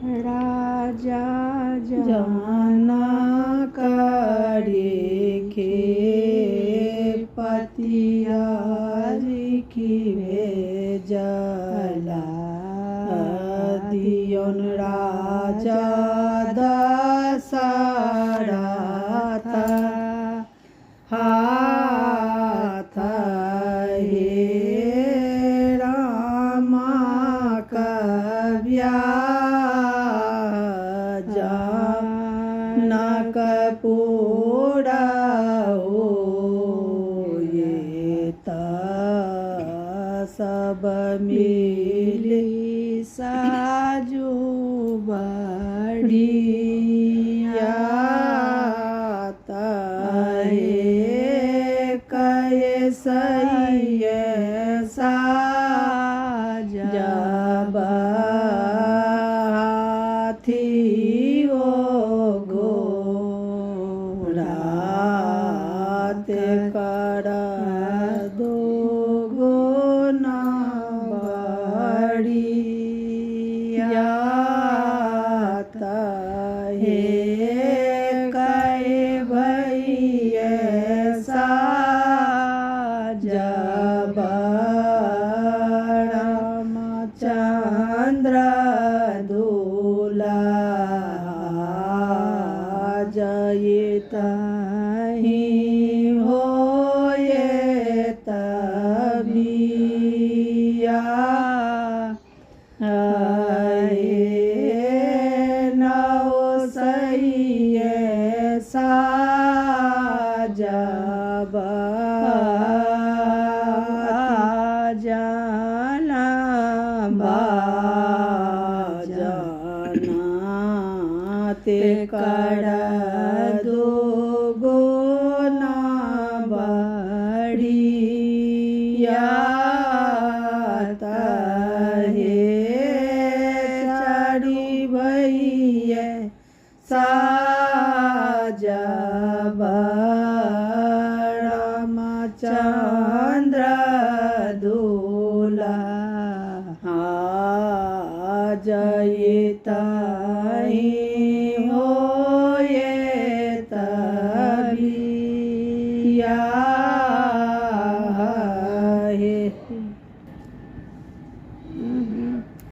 राजा जाना करे के पतियारी की भेजला दियोन राजा दशरथ हाथ हे रामा कव्या जनक पूरा होए त सब मिली साजू बढ़िया कैसे जब हाथी ओ घोड़ा कर दो गुना बढ़िया हे कै भैया जब रामचंद्र दूल्हा जयत ही होए तबिया जब जाना बाजना ते कर दो गुना बढ़िया